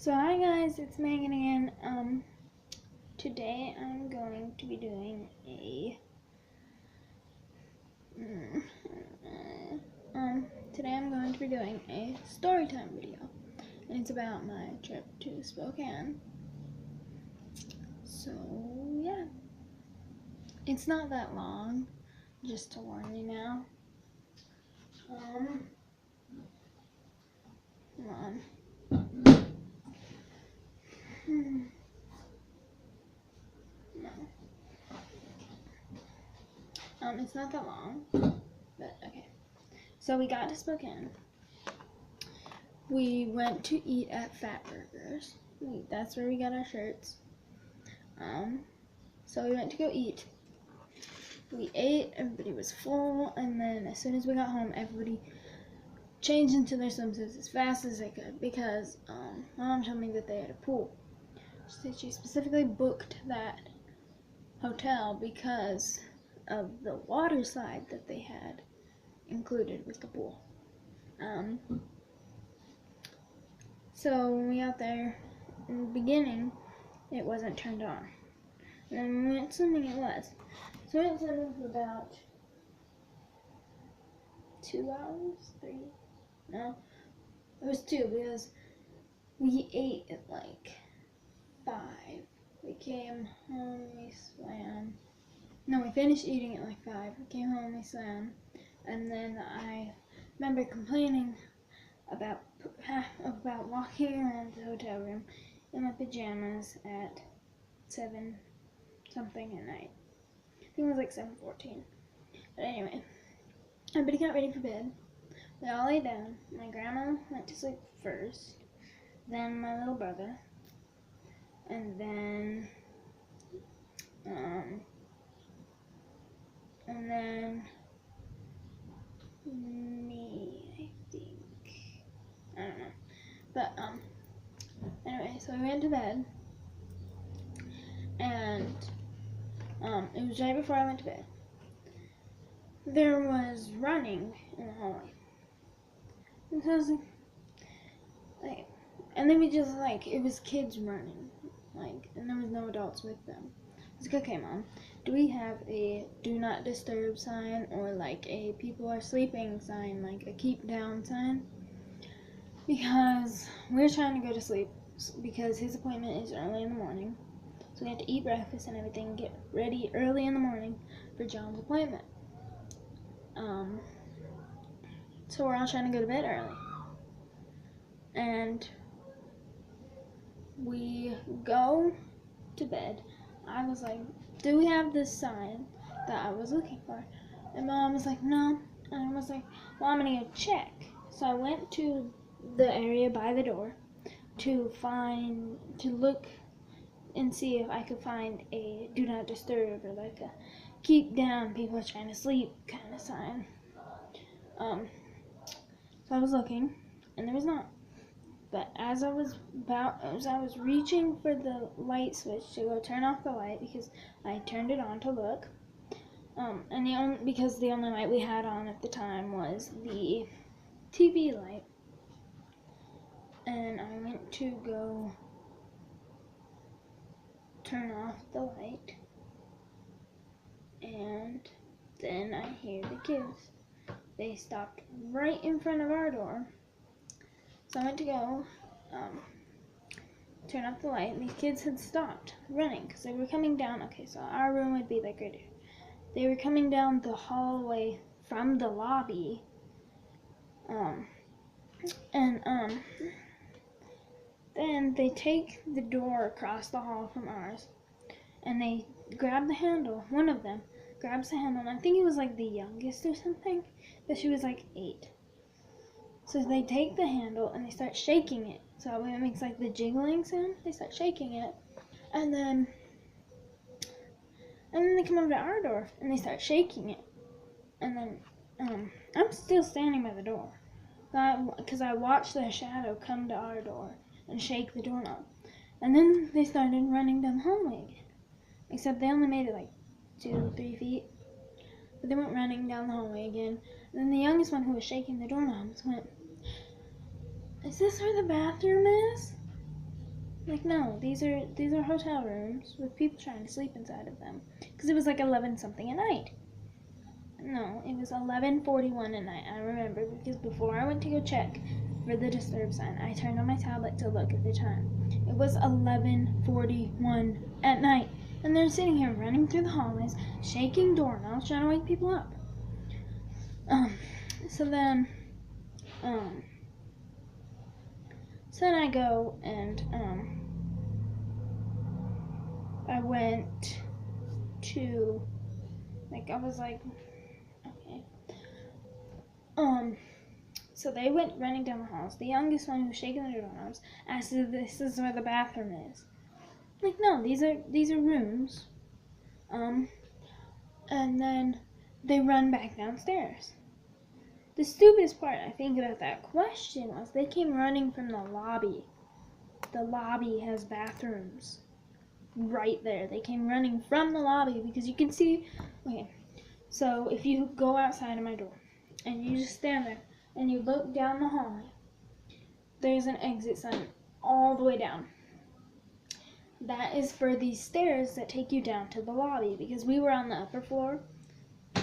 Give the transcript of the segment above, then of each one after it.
So hi guys, it's Megan again. Today I'm going to be doing a story time video, and it's about my trip to Spokane. So yeah, it's not that long, just to warn you now. Come on. No. It's not that long, but okay. So we got to Spokane. We went to eat at Fat Burgers. That's where we got our shirts. So we went to go eat. We ate, everybody was full, and then as soon as we got home, everybody changed into their swimsuits as fast as they could because my mom told me that they had a pool. She specifically booked that hotel because of the water slide that they had included with the pool. So when we got there, in the beginning, it wasn't turned on. And then when we went swimming, it was. So we went swimming for about 2 hours, 3? No, it was 2 because we ate at like 5. We came home, we swam. No, we finished eating at like 5. We came home, we swam. And then I remember complaining about walking around the hotel room in my pajamas at 7 something at night. I think it was like 7:14. But anyway, everybody got ready for bed. We all lay down. My grandma went to sleep first, then my little brother, and then me, I think. I don't know. But anyway, so we went to bed, and it was right before I went to bed. There was running in the hallway. And so I was like, and then we just it was kids running, and there was no adults with them. I was like, okay, Mom, do we have a do not disturb sign or like a people are sleeping sign, like a keep down sign? Because we're trying to go to sleep because his appointment is early in the morning. So we have to eat breakfast and everything, get ready early in the morning for John's appointment. So we're all trying to go to bed early. And we go to bed. I was like, do we have this sign that I was looking for? And Mom was like, no. And I was like, well, I'm going to go check. So I went to the area by the door to look and see if I could find a do not disturb or like a keep down, people are trying to sleep kind of sign. So I was looking, and there was not. But as I was reaching for the light switch to go turn off the light because I turned it on to look, and because the only light we had on at the time was the TV light, and I went to go turn off the light, and then I hear the kids. They stopped right in front of our door. So I went to go turn off the light, and these kids had stopped running because they were coming down. Okay, so our room would be like right here. They were coming down the hallway from the lobby, then they take the door across the hall from ours, and they grab the handle. One of them grabs the handle, and I think it was like the youngest or something, but she was like 8. So they take the handle and they start shaking it. So it makes like the jiggling sound. They start shaking it, and then they come over to our door and they start shaking it. And then I'm still standing by the door, because I watched the shadow come to our door and shake the doorknob. And then they started running down the hallway again. Except they only made it like 2-3 feet. But they went running down the hallway again. And then the youngest one, who was shaking the doorknobs, went, "Is this where the bathroom is?" Like, no, these are hotel rooms with people trying to sleep inside of them. Because it was like 11 something at night. No, it was 11:41 at night. I remember because before I went to go check for the disturb sign, I turned on my tablet to look at the time. It was 11:41 at night, and they're sitting here running through the hallways, shaking doorknobs, trying to wake people up. So then I go and I went to, like, I was like, okay. So they went running down the halls. The youngest one, who was shaking the doorknobs, asked if this is where the bathroom is. Like, no, these are rooms. And then they run back downstairs. The stupidest part, I think, about that question was they came running from the lobby. The lobby has bathrooms right there. They came running from the lobby because you can see. Okay, so if you go outside of my door and you just stand there and you look down the hallway, there's an exit sign all the way down. That is for these stairs that take you down to the lobby because we were on the upper floor.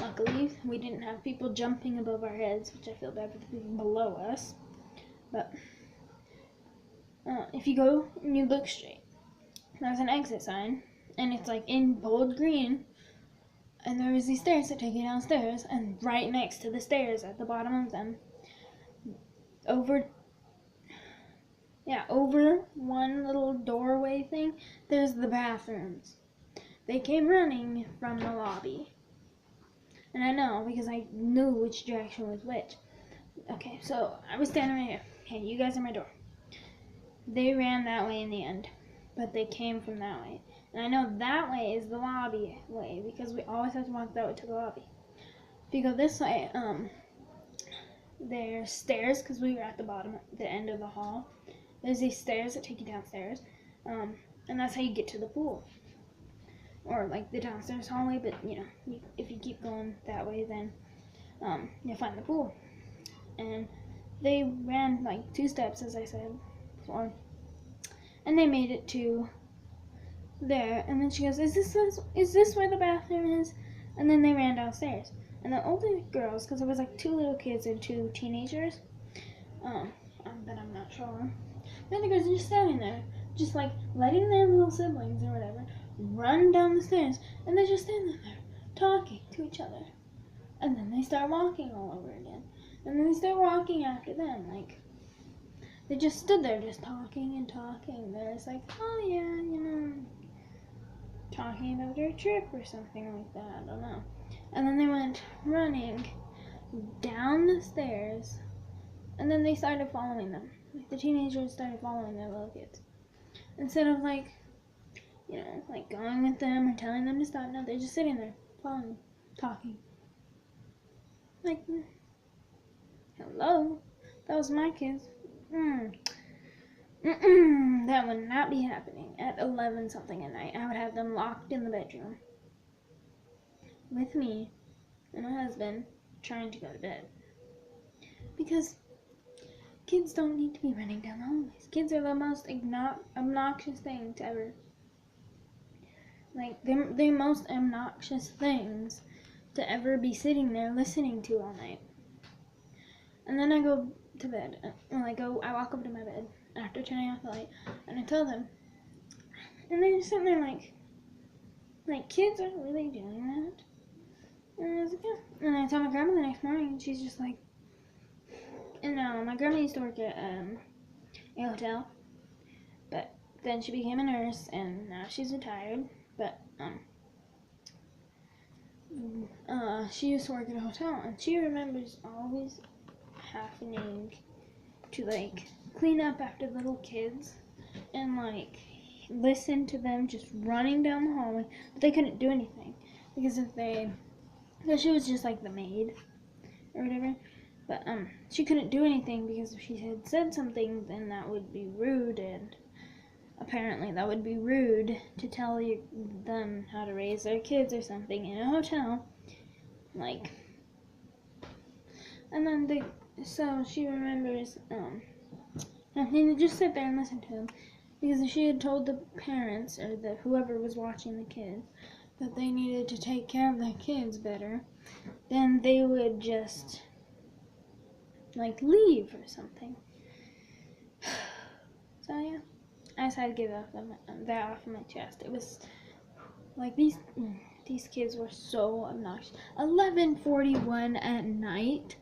Luckily, we didn't have people jumping above our heads, which I feel bad for the people below us. But if you go and you look straight, there's an exit sign, and it's like in bold green, and there is these stairs that take you downstairs, and right next to the stairs at the bottom of them, over one little doorway thing, there's the bathrooms. They came running from the lobby. And I know because I knew which direction was which. Okay, so I was standing right here. Okay, you guys are my door. They ran that way in the end, but they came from that way. And I know that way is the lobby way because we always have to walk that way to the lobby. If you go this way, there's stairs because we were at the bottom, the end of the hall. There's these stairs that take you downstairs, and that's how you get to the pool. Or like the downstairs hallway, but if you keep going that way, then you'll find the pool. And they ran like 2 steps, as I said before, and they made it to there. And then she goes, "Is this where the bathroom is?" And then they ran downstairs. And the older girls, because it was like 2 little kids and 2 teenagers, that I'm not sure. The other girls are just standing there, just like letting their little siblings or whatever run down the stairs, and they're just standing there talking to each other. And then they start walking all over again, and then they start walking after them. Like, they just stood there just talking and talking. They're just like, oh yeah, talking about their trip or something like that. I don't know. And then they went running down the stairs, and then they started following them. Like, the teenagers started following their little kids. Instead of like going with them or telling them to stop, no, they're just sitting there, following, talking. Like, hello? That was my kids. That would not be happening at 11 something at night. I would have them locked in the bedroom with me and my husband trying to go to bed. Because kids don't need to be running down the hallways. Kids are the most obnoxious thing to ever. Like, they're the most obnoxious things to ever be sitting there listening to all night. And then I go to bed. I walk up to my bed after turning off the light, and I tell them. And they're just sitting there like kids are really doing that? And I was like, yeah. And I tell my grandma the next morning, and she's just like, and my grandma used to work at a hotel, but then she became a nurse, and now she's retired. But she used to work at a hotel, and she remembers always happening to like clean up after little kids and like listen to them just running down the hallway, but they couldn't do anything because she was just like the maid or whatever. But she couldn't do anything because if she had said something, then that would be rude, and apparently that would be rude to tell them how to raise their kids or something in a hotel. Like, and then so she remembers having to just sit there and listen to him. because she had told the parents or whoever was watching the kids that they needed to take care of their kids better, then they would just like leave or something. So yeah, I just had to get that off of my chest. It was like these kids were so obnoxious. 11:41 at night.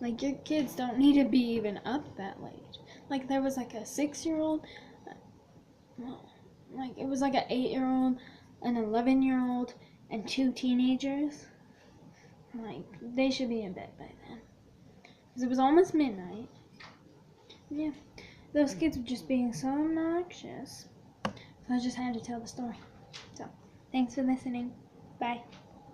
Like, your kids don't need to be even up that late. Like, there was like a 6-year-old, well, like it was like an 8-year-old, an 11-year-old, and 2 teenagers. Like, they should be in bed by then. Because it was almost midnight. Yeah, those kids were just being so obnoxious. So I just had to tell the story. So, thanks for listening. Bye.